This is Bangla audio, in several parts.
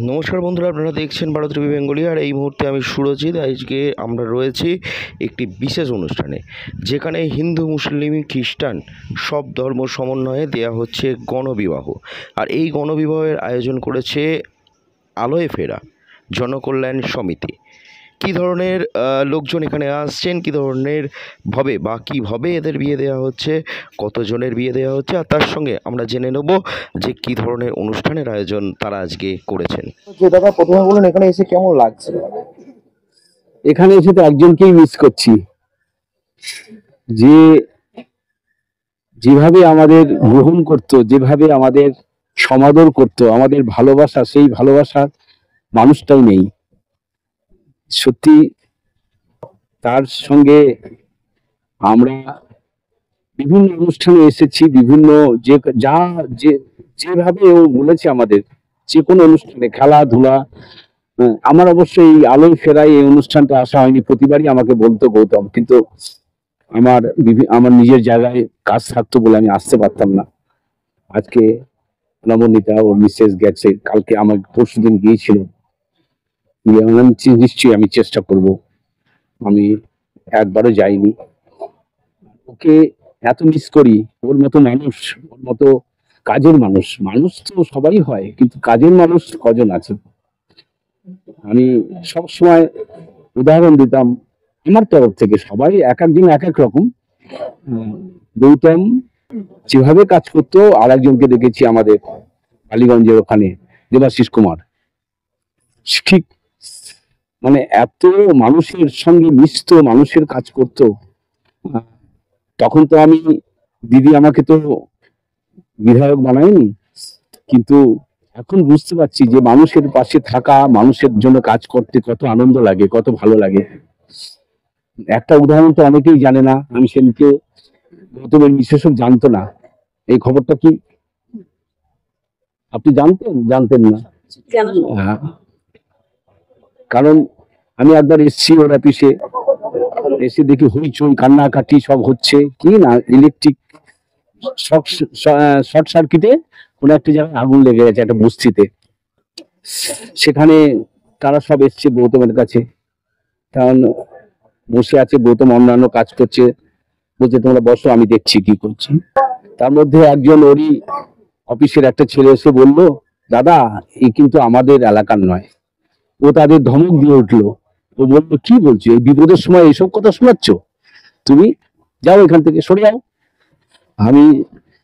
নমস্কার বন্ধুরা, আপনারা দেখছেন ভারত টিভি বেঙ্গলি। আর এই মুহূর্তে আমি সুরজিৎ। আজকে আমরা রয়েছি একটি বিশেষ অনুষ্ঠানে, যেখানে হিন্দু, মুসলিম, খ্রিস্টান সব ধর্ম সমন্বয়ে দেয়া হচ্ছে গণবিবাহ। আর এই গণবিবাহের আয়োজন করেছে আলোয় ফেরা জনকল্যাণ সমিতি। কী ধরনের লোকজন এখানে আসছেন, কী ধরনের ভাবে বা কীভাবে এদের বিয়ে দেওয়া হচ্ছে, কতজনের বিয়ে দেওয়া হচ্ছে, আর তার সঙ্গে আমরা জেনে নেব যে কী ধরনের অনুষ্ঠানের আয়োজন তারা আজকে করেছেন। যে দাদা, প্রথমে বলুন এখানে এসে কেমন লাগছে? এখানে এসে তো একজনকেই মিস করছি, যে যেভাবে আমাদের গ্রহণ করত, যেভাবে আমাদের সমাদর করত, আমাদের ভালোবাসা, সেই ভালোবাসার মানুষটাই নেই। সত্যি তার সঙ্গে আমরা বিভিন্ন অনুষ্ঠানে এসেছি, বিভিন্ন যেভাবে ও বলেছে আমাদের যে কোনো অনুষ্ঠানে খেলাধুলা। আমার অবশ্যই এই আলোয় ফেরায় এই অনুষ্ঠানটা আসা হয়নি, প্রতিবারই আমাকে বলতো গৌতম, কিন্তু আমার নিজের জায়গায় কাজ থাকতো বলে আমি আসতে পারতাম না। আজকে নবনীতা ওর মিসেস গেছে, কালকে আমার পরশুদিন গিয়েছিল। নিশ্চয়ই আমি চেষ্টা করব, আমি একবারও যাইনি। ওকে এত মিস করি। ওর মতো মানুষ, ওর মতো কাজের মানুষ, মানুষ তো সবাই হয়, কিন্তু কাজের মানুষ কজন আছে? আমি সবসময় উদাহরণ দিতাম আমার তরফ থেকে, সবাই এক একজন এক এক রকম। গৌতম যেভাবে কাজ করতো, আর একজনকে দেখেছি আমাদের কালীগঞ্জের ওখানে, দেবাশিস কুমার, ঠিক মানে এত মানুষের সঙ্গে মিশতো, মানুষের কাজ করতো। তখন তো আমি, দিদি আমাকে তো বিধায়ক বানায়নি, কিন্তু এখন বুঝতে পারছি যে মানুষের পাশে থাকা, মানুষের জন্য কাজ করতে কত আনন্দ লাগে, কত ভালো লাগে। একটা উদাহরণ তো অনেকেই জানে না, আমি সেদিনকে গৌতমের বিশেষক জানতো না। এই খবরটা কি আপনি জানতেন না? হ্যাঁ, কারণ আমি একবার এসছি ওর অফিসে, এসে দেখি হইচই কান্নাকাটি সব হচ্ছে, কি না ইলেকট্রিক শর্ট সার্কিটে কোন একটা জায়গায় আগুন লেগে গেছে একটা বস্তিতে। সেখানে তারা সব এসছে গৌতমের কাছে, কারণ বসে আছে, গৌতম অন্যান্য কাজ করছে, বলছে তোমরা বসো, আমি দেখছি কি করছি। তার মধ্যে একজন ওরই অফিসের একটা ছেলে এসে বলল, দাদা এই কিন্তু আমাদের এলাকার নয়। ও তাদের ধমক দিয়ে উঠলো। ও বললো, কি বলছো, এই বিপদের সময় এইসব কথা শোনাচ্ছ? তুমি যাও এখান থেকে, সরে যাও।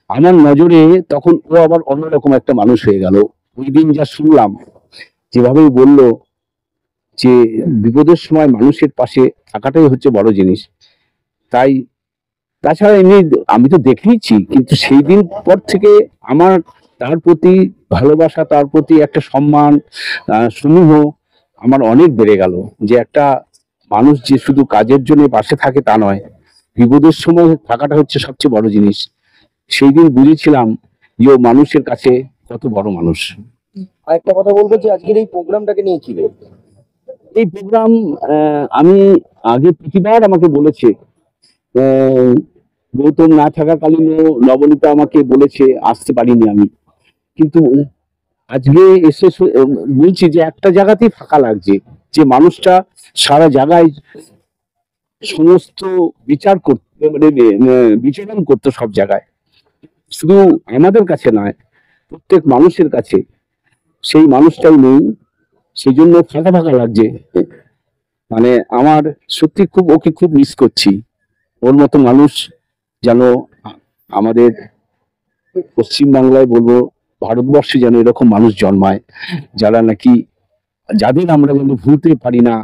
আমার নজরে তখন ও আবার অন্যরকম একটা মানুষ হয়ে গেল। ওই দিন যা শুনলাম, যেভাবে বললো যে বিপদের সময় মানুষের পাশে থাকাটাই হচ্ছে বড় জিনিস। তাই তাছাড়া এমনি আমি তো দেখেইছি, কিন্তু সেই দিন পর থেকে আমার তার প্রতি ভালোবাসা, তার প্রতি একটা সম্মান, স্নেহ আমার অনেক বেড়ে গেল। যে একটা মানুষ যে শুধু কাজের জন্য পাশে থাকে তা নয়, বিপদের সময় থাকাটা হচ্ছে সবচেয়ে বড় জিনিস। সেই দিন বুঝেছিলাম যে ও মানুষের কাছে কত বড় মানুষ। আরেকটা কথা বলবো, যে আজকের এই প্রোগ্রামটাকে নিয়ে কি বলবো? এই প্রোগ্রাম আমি আগে প্রতিবার আমাকে বলেছে, গৌতম না থাকাকালীনও নবনীতা আমাকে বলেছে, আসতে পারিনি আমি, কিন্তু আজকে এসে বলছি যে একটা জায়গাতেই ফাঁকা লাগছে, যে মানুষটা সারা জায়গায় সমস্ত বিচার করতে, মানে বিচরণ করতো সব জায়গায়, শুধু আমাদের কাছে নয়, প্রত্যেক মানুষের কাছে। সেই মানুষটাই নেই, সেই জন্য ফাঁকা ফাঁকা লাগছে। মানে আমার সত্যি খুব, ওকে খুব মিস করছি। ওর মতো মানুষ যেন আমাদের পশ্চিমবাংলায় বলবো, ভারতবর্ষে যেন এরকম মানুষ জন্মায়, যারা নাকি, যাদের আমরা যেন ভুলতে পারি না,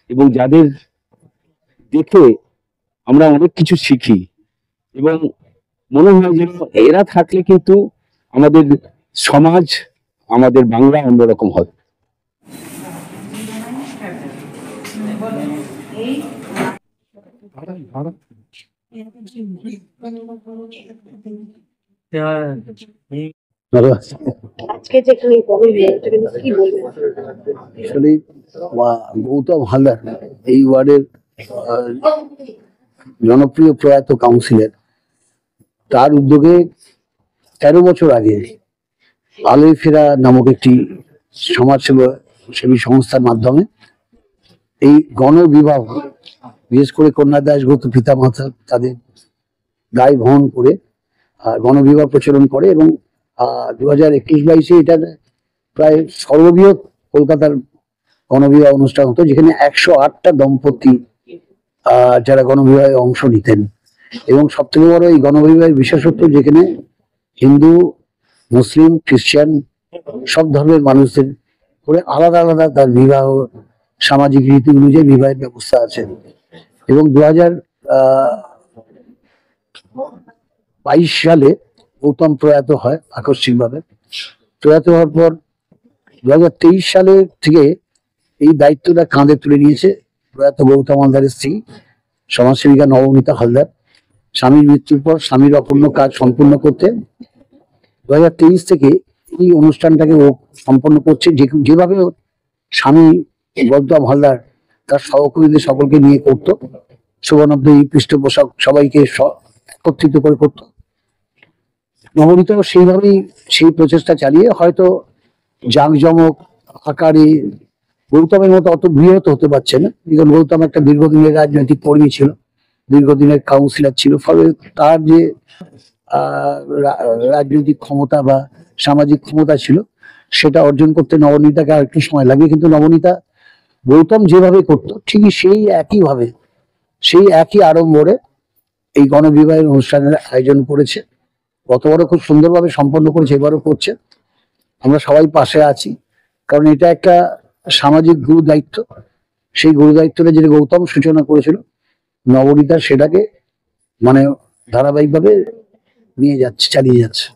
এবং যাদের দেখে আমরা অনেক কিছু শিখি, এবং মনে হয় যেন এরা থাকলে কিন্তু আমাদের সমাজ, আমাদের বাংলা অন্যরকম হবে। গৌতম হালদার এই ওয়ার্ডের জনপ্রিয় প্রয়াত কাউন্সিলর, তার উদ্যোগে 13 বছর আগে আলোয় ফেরা নামক একটি সমাজসেবী সংস্থার মাধ্যমে এই গণবিবাহ, বিশেষ করে কন্যা দাশগুপ্ত পিতামাতা তাদের দায় বহন করে গণবিবাহ প্রচলন করে, এবং 2021-22 এটা প্রায় সর্ববৃহৎ কলকাতার গণবিবাহ অনুষ্ঠান হতো, যেখানে 108টা দম্পতি যারা গণবিবাহে অংশ নিতেন। এবং সব থেকে বড় এই গণবিবাহের বিশেষত্ব, যেখানে হিন্দু, মুসলিম, খ্রিস্টান সব ধর্মের মানুষদের করে আলাদা আলাদা তার বিবাহ সামাজিক রীতি অনুযায়ী বিবাহের ব্যবস্থা আছে। এবং 2022 সালে গৌতম প্রয়াত হয় আকস্মিকভাবে। প্রয়াত হওয়ার পর 2023 সালে থেকে এই দায়িত্বটা কাঁধে তুলে নিয়েছে প্রয়াত গৌতম হালদারের স্ত্রী সমাজসেবিকা নবনীতা হালদার। স্বামীর মৃত্যুর পর স্বামীর অপূর্ণ কাজ সম্পূর্ণ করতে 2023 থেকে এই অনুষ্ঠানটাকে ও সম্পন্ন করছে। যেভাবে স্বামী গৌতম হালদার তার সহকর্মীদের সকলকে নিয়ে করতো, শোভানব্দী, পৃষ্ঠপোষক সবাইকে একত্রিত করে করতো, নবনীতাও সেইভাবেই সেই প্রচেষ্টা চালিয়ে হয়তো জাঁকজমক আকারে গৌতমের মতো অত বৃহৎ হতে পারছে না। কারণ গৌতম একটা দীর্ঘদিনের রাজনৈতিক কর্মী ছিল, দীর্ঘদিনের কাউন্সিলর ছিল, ফলে তার যে রাজনৈতিক ক্ষমতা বা সামাজিক ক্ষমতা ছিল সেটা অর্জন করতে নবনীতাকে আর একটু সময় লাগবে। কিন্তু নবনীতা গৌতম যেভাবে করতো ঠিকই সেই একইভাবে, সেই একই আড়ম্বরে এই গণবিবাহের অনুষ্ঠানের আয়োজন করেছে। গতবারও খুব সুন্দরভাবে সম্পন্ন করেছে, এবারও করছে। আমরা সবাই পাশে আছি, কারণ এটা একটা সামাজিক গুরু দায়িত্ব। সেই গুরু দায়িত্বটা যেটা গৌতম সূচনা করেছিল, নবনীতা সেটাকে মানে ধারাবাহিকভাবে নিয়ে যাচ্ছে, চালিয়ে যাচ্ছে।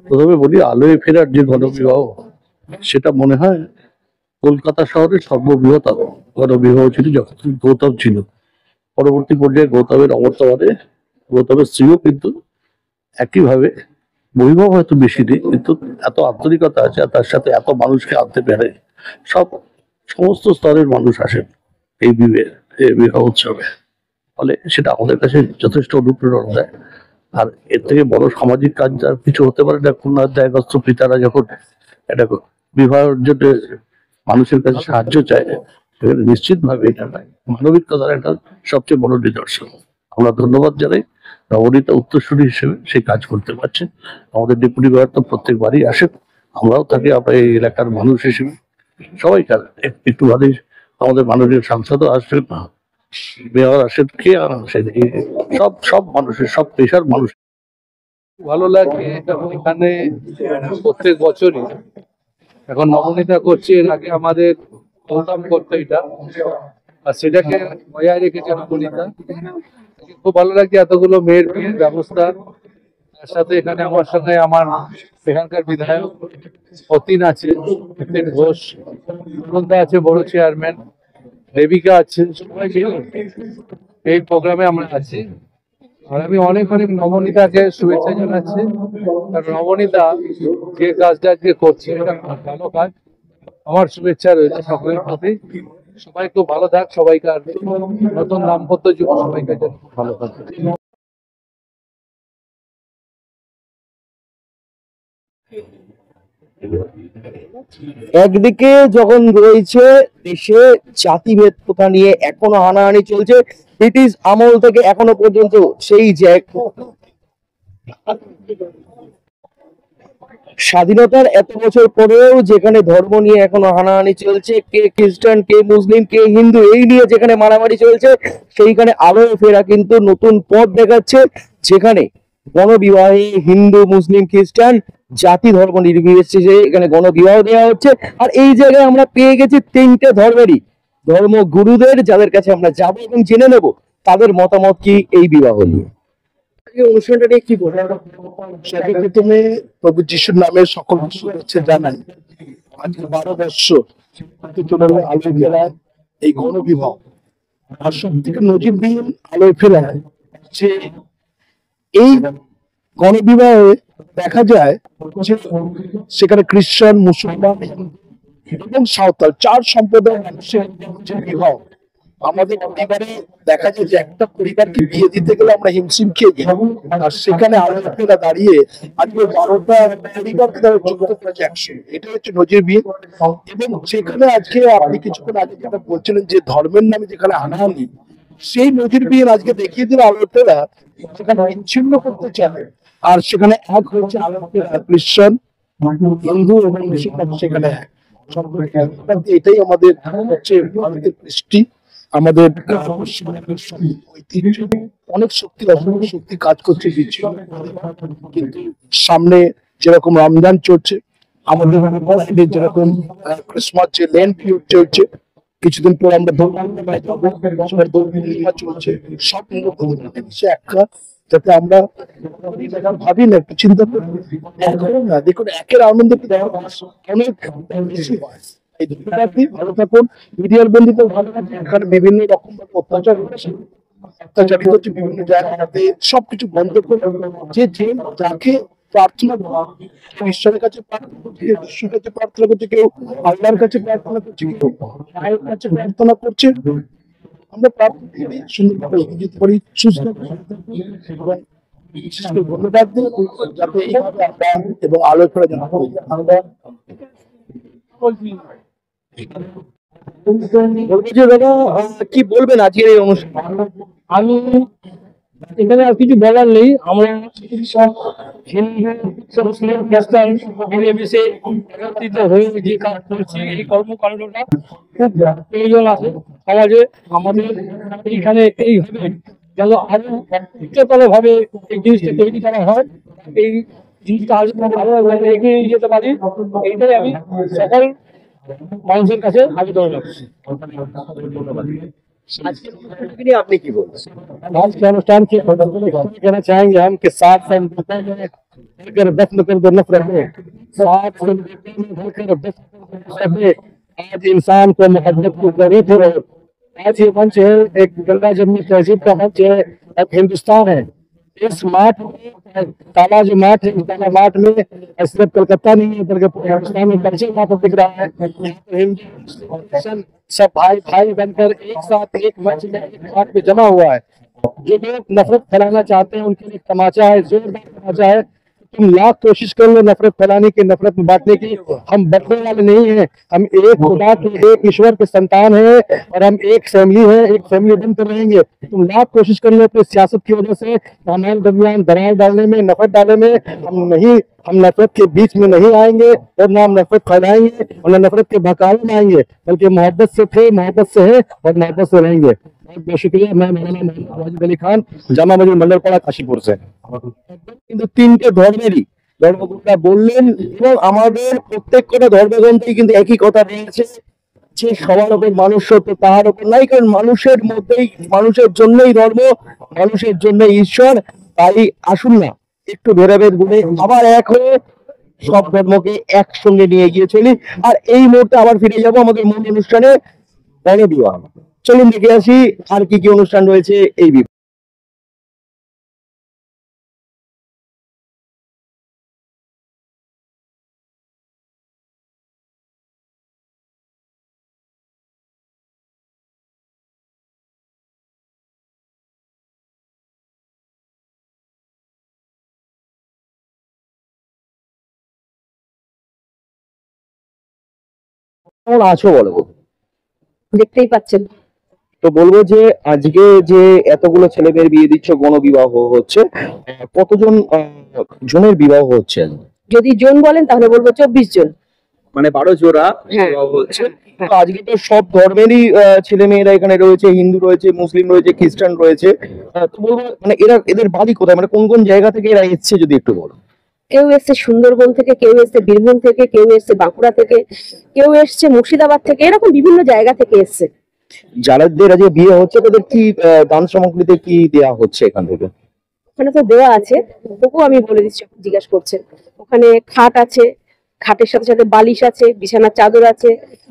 প্রথমে বলি, আলোয় ফেরার যে গণবিবাহ, সেটা মনে হয় কলকাতা শহরের সর্ববৃহৎ গণবিবাহ ছিল যখন গৌতম ছিল। পরবর্তী পর্যায়ে গৌতমের অবর্তমানে গৌতমের স্ত্রীও কিন্তু একইভাবে, বৈভব হয়তো বেশি নেই, কিন্তু এত আন্তরিকতা আছে, আর তার সাথে এত মানুষকে আনতে পারে। সমস্ত স্তরের মানুষ আসেন এই বিবাহ উৎসবে। ফলে সেটা আমাদের কাছে যথেষ্ট অনুপ্রেরণা দেয়। আর এর থেকে বড় সামাজিক কাজ আর কিছু হতে পারে না। কন্যার দায়গ্রস্ত পিতারা যখন এটা বিবাহের জন্য মানুষের কাছে সাহায্য চায়, নিশ্চিতভাবে এটা মানবিকতার একটা সবচেয়ে বড় নিদর্শন। আমরা ধন্যবাদ জানাই নবনীতা উত্তরসূরি হিসেবে সেই কাজ করতে পারছে। আমাদের ডেপুটি মেয়র তো প্রত্যেকবারই আসেন, আমরাও থাকি, আমরা এই এলাকার মানুষ হিসেবে সবাইকার একটু ভালো। আমাদের মাননীয় সাংসদও আসেন, মেয়র আসেন, কে আসেন, সব মানুষের, সব পেশার মানুষ। ভালো লাগে এখানে প্রত্যেক বছরই। এখন নবনীতা করছে, এর আগে আমাদের গৌতম করতো এটা, আর সেটাকে বজায় রেখেছে নবনীতা। খুব ভালো লাগছে এতগুলো মেয়ের বিয়ের ব্যবস্থা। তার সাথে এখানে আমার সঙ্গে আমার এখানকার বিধায়ক অতীন আছে, নিতিন ঘোষ, সুনন্দা আছে, বড় চেয়ারম্যান, দেবিকা আছে, সবাই মিলে এই প্রোগ্রামে আমরা আছি। আর আমি অনেক অনেক নবনীতাকে শুভেচ্ছা জানাচ্ছি। কারণ নবনীতা যে কাজটা আজকে করছে এটা খুব ভালো কাজ। আমার শুভেচ্ছা রয়েছে সকলের প্রতি। সবাই খুব ভালো থাক, সবাইকার নতুন দাম্পত্য জীবন সবাইকার জন্য খুব ভালো থাকবে। একদিকে যখন রয়েছে দেশে জাতিভেদ প্রথা নিয়ে এখনো হানাহানি চলছে, ব্রিটিশ আমল থেকে এখনো পর্যন্ত সেই স্বাধীনতার এত বছর পরেও যেখানে ধর্ম নিয়ে এখনো হানাহানি চলছে, কে খ্রিস্টান, কে মুসলিম, কে হিন্দু, এই নিয়ে যেখানে মারামারি চলছে, সেইখানে আলোয় ফেরা কিন্তু নতুন পথ দেখাচ্ছে, যেখানে গণবিবাহে হিন্দু, মুসলিম, খ্রিস্টান জাতি ধর্ম নির্বিশেষে এখানে গণবিবাহ দেওয়া হচ্ছে। আর এই জায়গায় আমরা পেয়ে গেছি তিনটে ধর্মেরই ধর্মগুরুদের, যাদের কাছে আমরা যাবো এবং জেনে নেব তাদের মতামত কি এই বিবাহ নিয়ে। এই অনুষ্ঠানটা নিয়ে কি বলবো? সর্বপ্রথমে প্রভু যিশুর নামে সকল শুভেচ্ছা জানাই। আজকে 12 বৎসর আলোয় ফেরায় এই গণবিবাহ, আর সব থেকে নজিরবিহীন আলোয় ফেরায় যে এই গণবিবাহে দেখা যায় যে সেখানে খ্রিস্টান, মুসলমান এবং সাঁওতাল 4 সম্প্রদায়ের মানুষের যে বিবাহ, আমাদের পরিবারে দেখা যায় যে একটা পরিবারকে বিয়ে দিতে গেলে আমরা হিমশিম খেয়ে যাই, আর সেখানে আলোচনা দাঁড়িয়ে আজকে 12টা পরিবারকে তারা যুক্ত করেছে একসঙ্গে। এটা হচ্ছে নজির বিয়ে। এবং সেখানে আজকে আপনি কিছুক্ষণ আগে যেটা বলছিলেন যে ধর্মের নামে যেখানে হানাহানি, সেই নজির বিয়ে আজকে দেখিয়ে দিল আলোচনা সেখানে বিচ্ছিন্ন করতে চায়, আর সেখানে এক হচ্ছে আলোচনা খ্রিস্টান, হিন্দু এবং মুসলমান সেখানে এক। এটাই আমাদের হচ্ছে ভারতের কৃষ্টি, আমাদের ঐতিহ্য। অনেক শক্তি অসংখ্য শক্তি কাজ করছে বিচ্ছিন্ন, কিন্তু সামনে যেরকম রমজান চলছে, আমাদের যেরকম ক্রিসমাস যে ল্যান্ড পিরিয়ড চলছে, কিছুদিন পর আমরা দোল চলছে, সব মিশে একটা, যাতে আমরা ভাবি না, একটু চিন্তা করি না। দেখুন একের আনন্দ অনেক বেশি হয়। এই দুটোটাতেই ভালো থাকুন। মিডিয়ার বন্ধুতে ভালো থাকুন। এখানে বিভিন্ন রকম অত্যাচার হচ্ছে, অত্যাচারিত হচ্ছে বিভিন্ন জায়গাতে, সবকিছু বন্ধ করে যে যে যাকে প্রার্থনা ঈশ্বরের কাছে প্রার্থনা করছে, কেউ ঈশ্বরের কাছে প্রার্থনা করছে, কেউ আল্লাহর কাছে প্রার্থনা করছে, কেউ মায়ের কাছে প্রার্থনা করছে। আমরা প্রার্থনা করি সুন্দরভাবে এগিয়ে যেতে পারি, সুস্থ এবং বিশেষ করে ধন্যবাদ দিই যাতে এইভাবে আমরা এবং আলোচনা যেন আমরা কি বলবেন আজকের এই অনুষ্ঠান? আমি এখানে আর কিছু বলার নেই। আমরা হিন্দু মুসলিম খ্রিস্টান মিলেমিশে একত্রিত হয়ে যে কাজ করছি, এই কর্মকাণ্ডটা খুব প্রয়োজন আছে সমাজে। আমাদের এইখানে এইভাবে যেন আরো উচ্চতর ভাবে এই জিনিসটা তৈরি করা হয়, এই জিনিসটা আরো ভালোভাবে এগিয়ে নিয়ে যেতে পারি, এইটাই আমি সকল মানুষের কাছে আবেদন রাখছি। আপনি কি বলবেন? आज के अनुष्ठान के कहना चाहेंगे हम कि साथ मिलकर दफन कर दो नफरत में, साथ मिलकर दफन में। आज इंसान को मोहब्बत की जरूरत है। आज ये मंच है, एक गंगा जमुनी तहजीब का मंच है, अब हिंदुस्तान है। इस माठ में काला जो माठ है, काला माठ में सिर्फ कलकत्ता नहीं है बल्कि पूरे हिंदुस्तान में कल्चर वहाँ पर दिख रहा है। हिंदू मुसलमान सब भाई भाई बनकर एक साथ एक मंच में एक माठ पे जमा हुआ है। जो लोग नफरत फैलाना चाहते हैं उनके लिए तमाचा है, जोरदार तमाचा है। तुम लाख कोशिश कर लो नफरत फैलाने की, नफरत में बांटने की, हम बटने वाले नहीं हैं। हम एक खुदा के, एक ईश्वर के संतान हैं और हम एक फैमिली है, एक फैमिली बनकर रहेंगे। तुम लाख कोशिश कर लो अपनी सियासत की वजह से हमारे दरमियान दरार डालने में, नफरत डालने में, हम नफरत के बीच में नहीं आएंगे और ना हम नफरत फैलाएंगे और ना नफरत के बहकावे में आएंगे, बल्कि मोहब्बत से थे, मोहब्बत से है और मोहब्बत से रहेंगे। बहुत बहुत शुक्रिया। मैं मौलाना मोहम्मद वाजिद अली खान, জামা মসজিদ মন্ডলপাড়া কাশীপুর से। কিন্তু তিনটে ধর্মেরই ধর্মগুরুরা বললেন, এবং আমাদের প্রত্যেক কটা ধর্মগ্রন্থেই কিন্তু একই কথা রয়েছে যে সবার ওপর মানুষ সত্য, তাহার ওপর নাই। কারণ মানুষের মধ্যেই, মানুষের জন্যই ধর্ম, মানুষের জন্যই ঈশ্বর। তাই আসুন না একটু ভেদাভেদ ভুলে আবার এক হয়ে সব ধর্মকে একসঙ্গে নিয়ে গিয়ে চলি। আর এই মুহূর্তে আবার ফিরে যাব আমাদের মূল অনুষ্ঠানে, বিবাহ। চলুন দেখে আসি আর কি কি অনুষ্ঠান রয়েছে এই বিভাগে। কেমন আছো বলো? দেখতেই পাচ্ছেন। তো বলবো যে আজকে যে এতগুলো ছেলেদের বিয়ে দিচ্ছ, গণবিবাহ হচ্ছে, কতজন জনের বিবাহ হচ্ছে? যদি জন বলেন তাহলে বলবো 24 জন। মানে 12 জোড়া হ্যাঁ। বিবাহ হচ্ছে। তো আজকে তো সব ধর্মেরই ছেলে মেয়েরা এখানে রয়েছে, হিন্দু রয়েছে, মুসলিম রয়েছে, খ্রিস্টান রয়েছে। তো বলবো মানে এদের বাড়ি কোথায়, মানে কোন কোন জায়গা থেকে এরা এসছে যদি একটু বলো। কেউ এসছে সুন্দরবন থেকে, কেউ এসছে বীরভূম থেকে, কেউ এসছে বাঁকুড়া থেকে, কেউ এসছে মুর্শিদাবাদ থেকে, এরকম বিভিন্ন জায়গা থেকে এসছে। যাদের আজকে বিয়ে হচ্ছে তাদের কি দান সামগ্রীতে কি দেওয়া হচ্ছে এখান থেকে? ওখানে তো দেওয়া আছে, তবুও আমি বলে দিচ্ছি, জিজ্ঞাসা করছেন। ওখানে খাট আছে, খাটের সাথে সাথে বালিশ আছে, বিছানার চাদর আছে,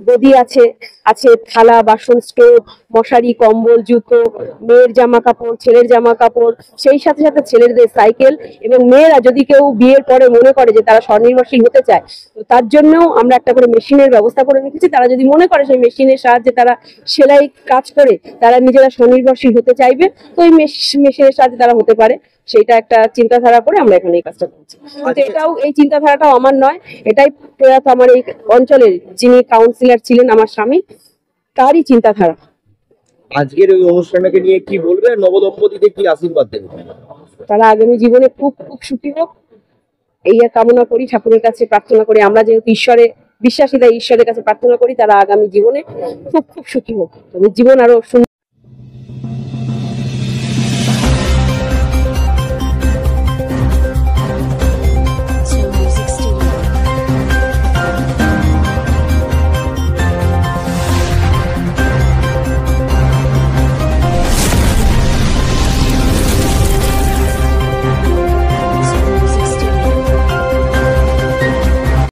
গদি আছে, আছে থালা বাসন, স্টোভ, মশারি, কম্বল, জুতো, মেয়ের জামা কাপড়, ছেলের জামা কাপড়, সেই সাথে সাথে ছেলেদের সাইকেল। এবং মেয়েরা যদি কেউ বিয়ের পরে মনে করে যে তারা স্বনির্ভরশীল হতে চায়, তো তার জন্যও আমরা একটা করে মেশিনের ব্যবস্থা করে রেখেছি। তারা যদি মনে করে সেই মেশিনের সাহায্যে তারা সেলাই কাজ করে তারা নিজেরা স্বনির্ভরশীল হতে চাইবে, তো এই মেশিনের সাহায্যে তারা হতে পারে। সেইটা একটা চিন্তাধারা করে আমরা এখানে এই কাজটা করছি। কিন্তু এটাও, এই চিন্তাধারাটাও আমার নয়, এটাই প্রয়াত আমার এই অঞ্চলের যিনি কাউন্সিলর ছিলেন আমার স্বামী, তারই চিন্তাধারা। আজকের ওই অনুষ্ঠানটাকে নিয়ে কি বলবে, নবদম্পতিদের কি আশীর্বাদ দেবে? তারা আগামী জীবনে খুব খুব সুখী হোক, এই কামনা করি, ঠাকুরের কাছে প্রার্থনা করি। আমরা যেহেতু ঈশ্বরে বিশ্বাসী, তাই ঈশ্বরের কাছে প্রার্থনা করি তারা আগামী জীবনে খুব খুব সুখী হোক, তাদের জীবন আরো সুন্দর।